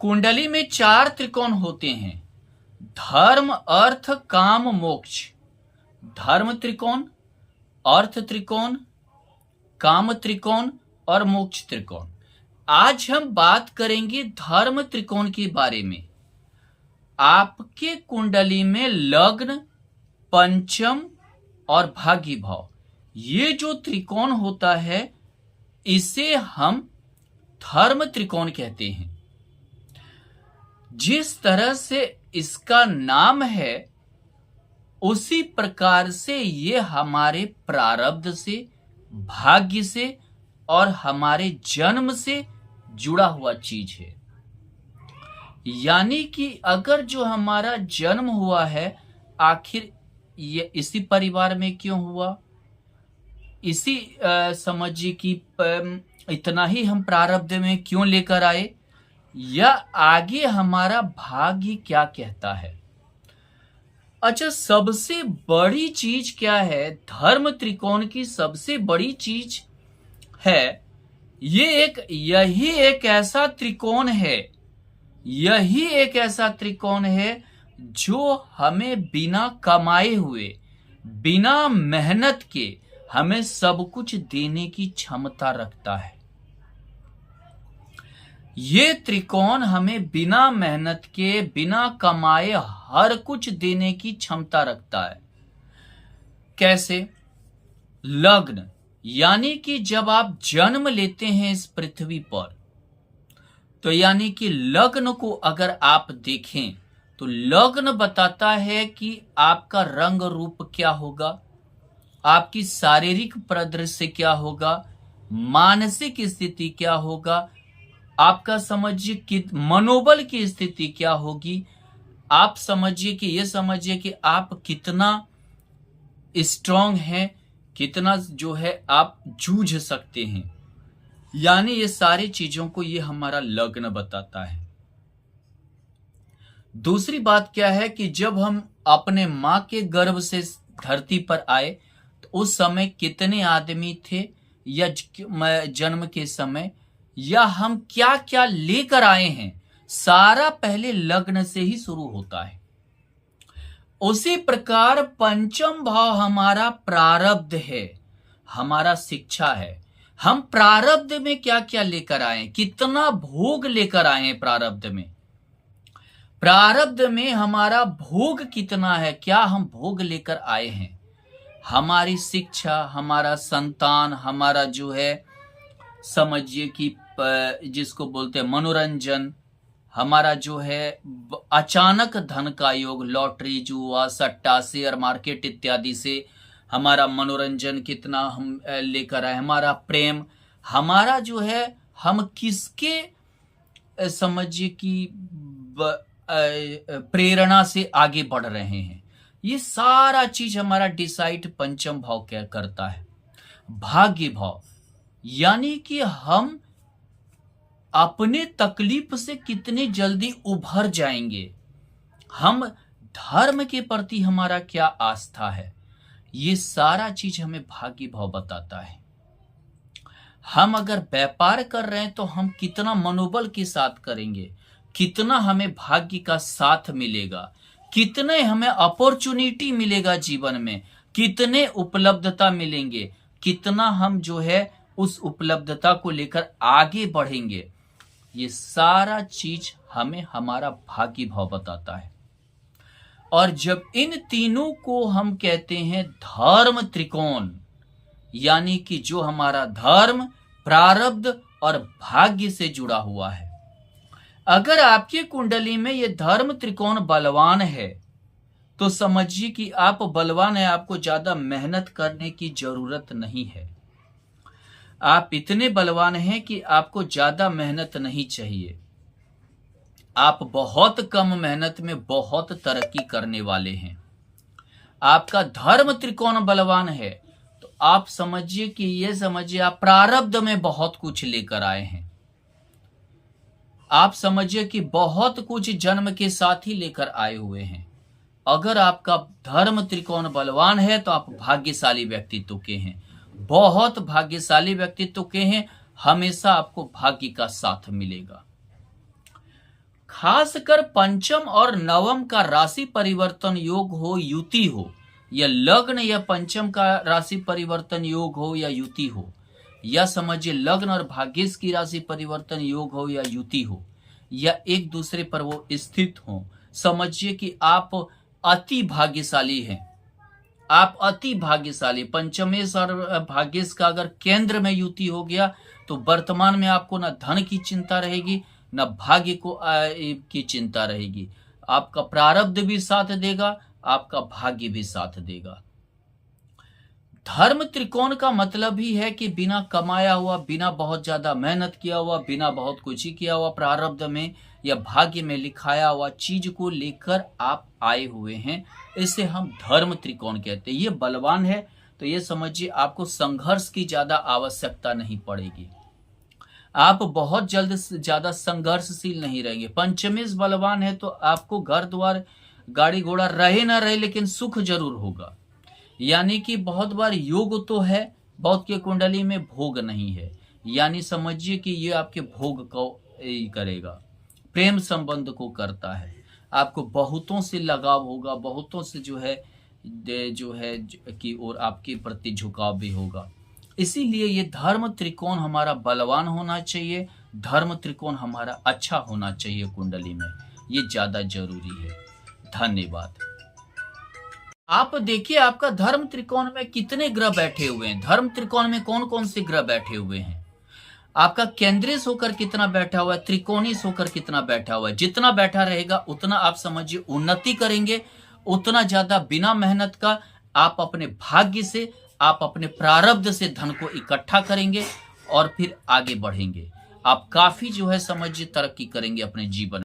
कुंडली में 4 त्रिकोण होते हैं। धर्म, अर्थ, काम, मोक्ष। धर्म त्रिकोण, अर्थ त्रिकोण, काम त्रिकोण और मोक्ष त्रिकोण। आज हम बात करेंगे धर्म त्रिकोण के बारे में। आपके कुंडली में लग्न, पंचम और भाग्य भाव, ये जो त्रिकोण होता है इसे हम धर्म त्रिकोण कहते हैं। जिस तरह से इसका नाम है उसी प्रकार से ये हमारे प्रारब्ध से, भाग्य से और हमारे जन्म से जुड़ा हुआ चीज है। यानी कि अगर जो हमारा जन्म हुआ है, आखिर ये इसी परिवार में क्यों हुआ, इसी समझिए कि इतना ही हम प्रारब्ध में क्यों लेकर आए, या आगे हमारा भाग्य क्या कहता है। अच्छा, सबसे बड़ी चीज क्या है? धर्म त्रिकोण की सबसे बड़ी चीज है यही एक ऐसा त्रिकोण है जो हमें बिना कमाए हुए, बिना मेहनत के हमें सब कुछ देने की क्षमता रखता है। ये त्रिकोण हमें बिना मेहनत के, बिना कमाए हर कुछ देने की क्षमता रखता है। कैसे? लग्न, यानी कि जब आप जन्म लेते हैं इस पृथ्वी पर, तो यानी कि लग्न को अगर आप देखें तो लग्न बताता है कि आपका रंग रूप क्या होगा, आपकी शारीरिक परिदृश्य क्या होगा, मानसिक स्थिति क्या होगा, आपका समझिए कि मनोबल की स्थिति क्या होगी। आप समझिए कि आप कितना स्ट्रांग हैं, कितना जो है आप जूझ सकते हैं। यानी ये सारी चीजों को ये हमारा लग्न बताता है। दूसरी बात क्या है कि जब हम अपने मां के गर्भ से धरती पर आए तो उस समय कितने आदमी थे, या जन्म के समय, या हम क्या क्या लेकर आए हैं, सारा पहले लग्न से ही शुरू होता है। उसी प्रकार पंचम भाव हमारा प्रारब्ध है, हमारा शिक्षा है। हम प्रारब्ध में क्या क्या लेकर आए, कितना भोग लेकर आए हैं प्रारब्ध में हमारा भोग कितना है, क्या हम भोग लेकर आए हैं। हमारी शिक्षा, हमारा संतान, हमारा जो है समझिए कि जिसको बोलते हैं मनोरंजन, हमारा जो है अचानक धन का योग, लॉटरी, जुआ, सट्टा, शेयर मार्केट इत्यादि से हमारा मनोरंजन कितना हम लेकर आए। हमारा प्रेम, हमारा जो है हम किसके समझिए कि प्रेरणा से आगे बढ़ रहे हैं, ये सारा चीज हमारा डिसाइड पंचम भाव क्या करता है। भाग्य भाव, यानी कि हम अपने तकलीफ से कितनी जल्दी उभर जाएंगे, हम धर्म के प्रति हमारा क्या आस्था है, ये सारा चीज हमें भाग्य भाव बताता है। हम अगर व्यापार कर रहे हैं तो हम कितना मनोबल के साथ करेंगे, कितना हमें भाग्य का साथ मिलेगा, कितने हमें अपॉर्चुनिटी मिलेगा जीवन में, कितने उपलब्धता मिलेंगे, कितना हम जो है उस उपलब्धता को लेकर आगे बढ़ेंगे। ये सारा चीज हमें हमारा भाग्य भाव बताता है। और जब इन तीनों को हम कहते हैं धर्म त्रिकोण, यानी कि जो हमारा धर्म, प्रारब्ध और भाग्य से जुड़ा हुआ है। अगर आपकी कुंडली में ये धर्म त्रिकोण बलवान है तो समझिए कि आप बलवान है, आपको ज्यादा मेहनत करने की जरूरत नहीं है। आप इतने बलवान हैं कि आपको ज्यादा मेहनत नहीं चाहिए। आप बहुत कम मेहनत में बहुत तरक्की करने वाले हैं। आपका धर्म त्रिकोण बलवान है तो आप समझिए कि ये समझिए आप प्रारब्ध में बहुत कुछ लेकर आए हैं। आप समझिए कि बहुत कुछ जन्म के साथ ही लेकर आए हुए हैं। अगर आपका धर्म त्रिकोण बलवान है तो आप भाग्यशाली व्यक्तित्व के हैं, बहुत भाग्यशाली व्यक्तित्व के हैं। हमेशा आपको भाग्य का साथ मिलेगा। खासकर पंचम और नवम का राशि परिवर्तन योग हो, युति हो, या लग्न या पंचम का राशि परिवर्तन योग हो या युति हो, या समझिए लग्न और भाग्येश की राशि परिवर्तन योग हो या युति हो, या एक दूसरे पर वो स्थित हो, समझिए कि आप अति भाग्यशाली हैं। आप अति भाग्यशाली। पंचमेश और भाग्येश का अगर केंद्र में युति हो गया तो वर्तमान में आपको न धन की चिंता रहेगी, न भाग्य को की चिंता रहेगी। आपका प्रारब्ध भी साथ देगा, आपका भाग्य भी साथ देगा। धर्म त्रिकोण का मतलब ही है कि बिना कमाया हुआ, बिना बहुत ज्यादा मेहनत किया हुआ, बिना बहुत कुछ ही किया हुआ, प्रारब्ध में या भाग्य में लिखाया हुआ चीज को लेकर आप आए हुए हैं, इसे हम धर्म त्रिकोण कहते हैं। ये बलवान है, तो ये समझिए आपको संघर्ष की ज्यादा आवश्यकता नहीं पड़ेगी। आप बहुत जल्द से ज्यादा संघर्षशील नहीं रहेंगे। पंचमेश बलवान है तो आपको घर द्वार गाड़ी घोड़ा रहे ना रहे, लेकिन सुख जरूर होगा। यानी कि बहुत बार योग तो है, बहुत के कुंडली में भोग नहीं है, यानी समझिए कि ये आपके भोग को करेगा, प्रेम संबंध को करता है। आपको बहुतों से लगाव होगा, बहुतों से जो है कि और आपके प्रति झुकाव भी होगा। इसीलिए ये धर्म त्रिकोण हमारा बलवान होना चाहिए, धर्म त्रिकोण हमारा अच्छा होना चाहिए कुंडली में, ये ज्यादा जरूरी है। धन्यवाद। आप देखिए आपका धर्म त्रिकोण में कितने ग्रह बैठे हुए हैं, धर्म त्रिकोण में कौन कौन से ग्रह बैठे हुए हैं, आपका केंद्रीय होकर कितना बैठा हुआ है, त्रिकोणीय होकर कितना बैठा हुआ है। जितना बैठा रहेगा उतना आप समझिए उन्नति करेंगे, उतना ज्यादा बिना मेहनत का आप अपने भाग्य से, आप अपने प्रारब्ध से धन को इकट्ठा करेंगे और फिर आगे बढ़ेंगे। आप काफी जो है समझिए तरक्की करेंगे अपने जीवन।